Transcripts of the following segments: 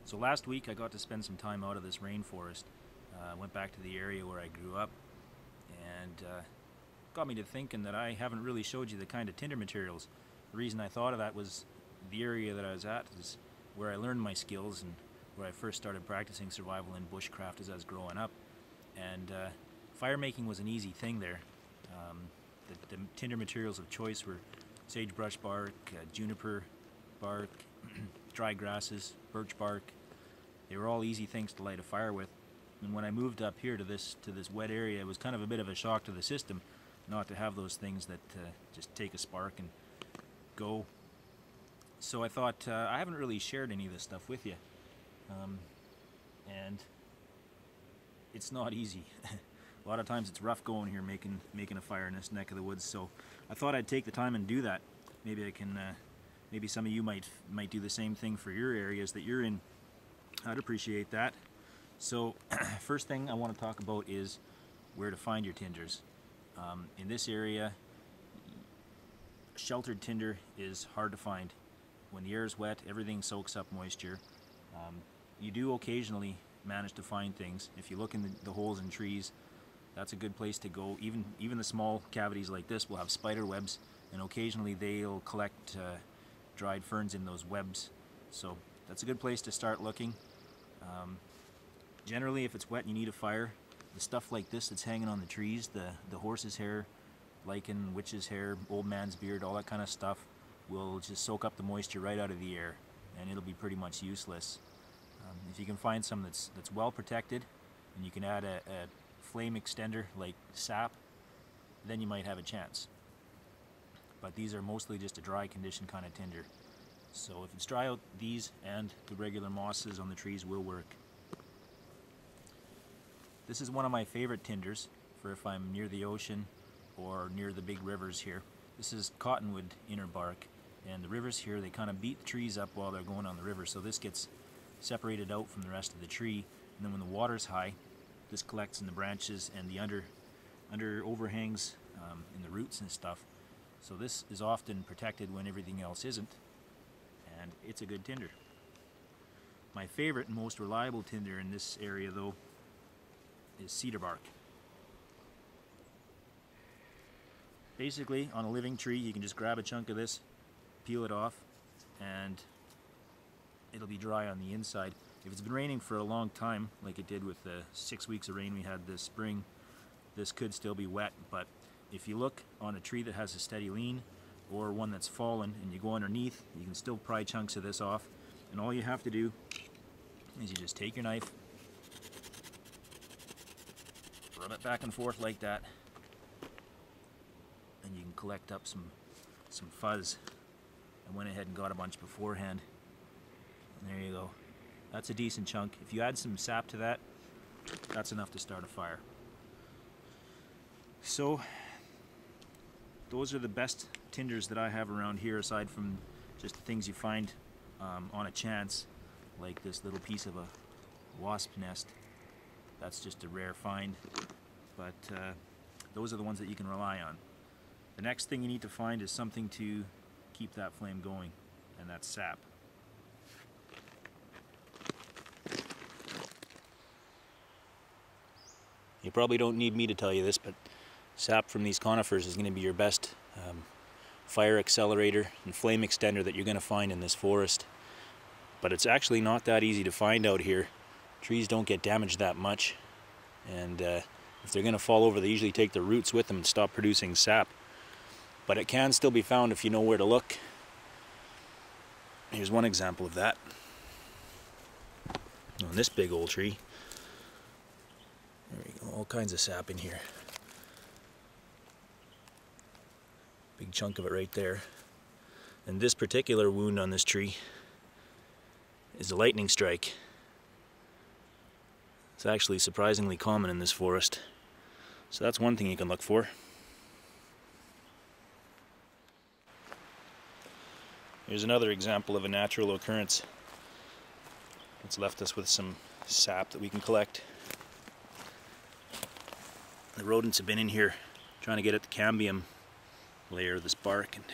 So last week I got to spend some time out of this rainforest. Went back to the area where I grew up, and got me to thinking that I haven't really showed you the kind of tinder materials. The reason I thought of that was the area that I was at is where I learned my skills and where I first started practicing survival in bushcraft as I was growing up. And fire making was an easy thing there. The tinder materials of choice were sagebrush bark, juniper bark, dry grasses, birch bark. They were all easy things to light a fire with. And when I moved up here to this wet area, it was kind of a bit of a shock to the system not to have those things that just take a spark and go. So I thought, I haven't really shared any of this stuff with you. And it's not easy. A lot of times it's rough going here making a fire in this neck of the woods. So I thought I'd take the time and do that. Maybe I can, maybe some of you might do the same thing for your areas that you're in. I'd appreciate that. So first thing I want to talk about is where to find your tinders. In this area, sheltered tinder is hard to find. When the air is wet, everything soaks up moisture. You do occasionally manage to find things. If you look in the holes in trees, that's a good place to go. Even the small cavities like this will have spider webs, and occasionally they'll collect dried ferns in those webs. So that's a good place to start looking. Generally, if it's wet and you need a fire, the stuff like this that's hanging on the trees, the horse's hair, lichen, witch's hair, old man's beard, all that kind of stuff will just soak up the moisture right out of the air, and it'll be pretty much useless. If you can find some that's well protected, and you can add a flame extender like sap, then you might have a chance. But these are mostly just a dry condition kind of tinder. So if it's dry out, these and the regular mosses on the trees will work. This is one of my favorite tinders for if I'm near the ocean or near the big rivers here. This is cottonwood inner bark, and the rivers here, they kind of beat the trees up while they're going on the river, so this gets separated out from the rest of the tree, and then when the water's high, this collects in the branches and the under overhangs in the roots and stuff. So this is often protected when everything else isn't, and it's a good tinder. My favorite and most reliable tinder in this area, though, is cedar bark. Basically, on a living tree, you can just grab a chunk of this, peel it off, and it'll be dry on the inside. If it's been raining for a long time, like it did with the 6 weeks of rain we had this spring, this could still be wet. But if you look on a tree that has a steady lean, or one that's fallen, and you go underneath, you can still pry chunks of this off. And all you have to do is you just take your knife, rub it back and forth like that, and you can collect up some fuzz. I went ahead and got a bunch beforehand, and there you go. That's a decent chunk. If you add some sap to that, that's enough to start a fire. So those are the best tinders that I have around here, aside from just the things you find on a chance, like this little piece of a wasp nest. That's just a rare find, but those are the ones that you can rely on. The next thing you need to find is something to keep that flame going, and that's sap. You probably don't need me to tell you this, but sap from these conifers is going to be your best fire accelerator and flame extender that you're going to find in this forest. But it's actually not that easy to find out here. Trees don't get damaged that much, and if they're going to fall over, they usually take the roots with them and stop producing sap. But it can still be found if you know where to look. Here's one example of that. On this big old tree. There we go, all kinds of sap in here. Big chunk of it right there. And this particular wound on this tree is a lightning strike. It's actually surprisingly common in this forest. So that's one thing you can look for. Here's another example of a natural occurrence. It's left us with some sap that we can collect. The rodents have been in here trying to get at the cambium layer of this bark, and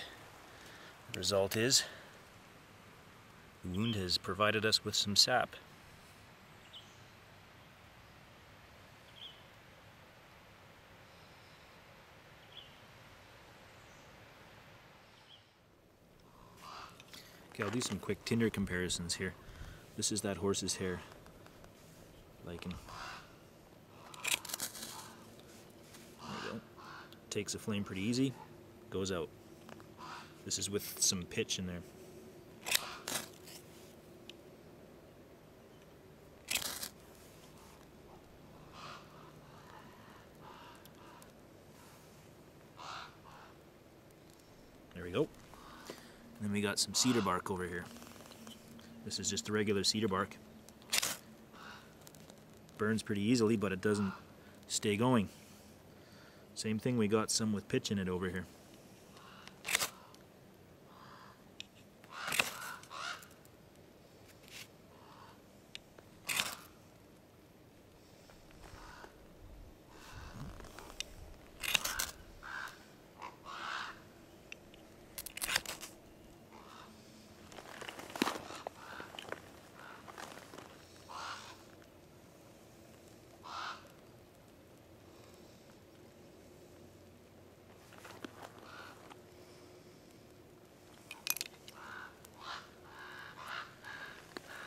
the result is The wound has provided us with some sap. Okay, I'll do some quick Tinder comparisons here. This is that horse's hair lichen. There we go. Takes a flame pretty easy, goes out. This is with some pitch in there. There we go. And then we got some cedar bark over here. This is just a regular cedar bark. Burns pretty easily, but it doesn't stay going. Same thing, we got some with pitch in it over here.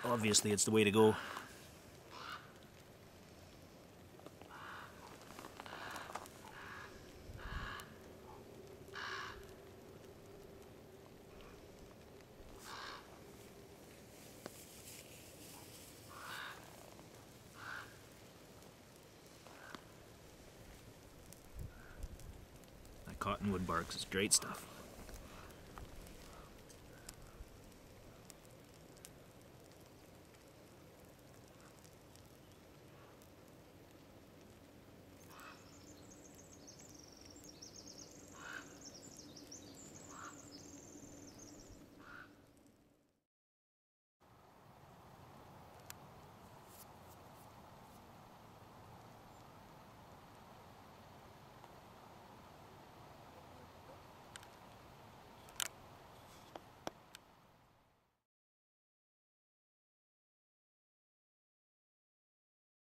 Obviously, it's the way to go. That cottonwood bark is great stuff.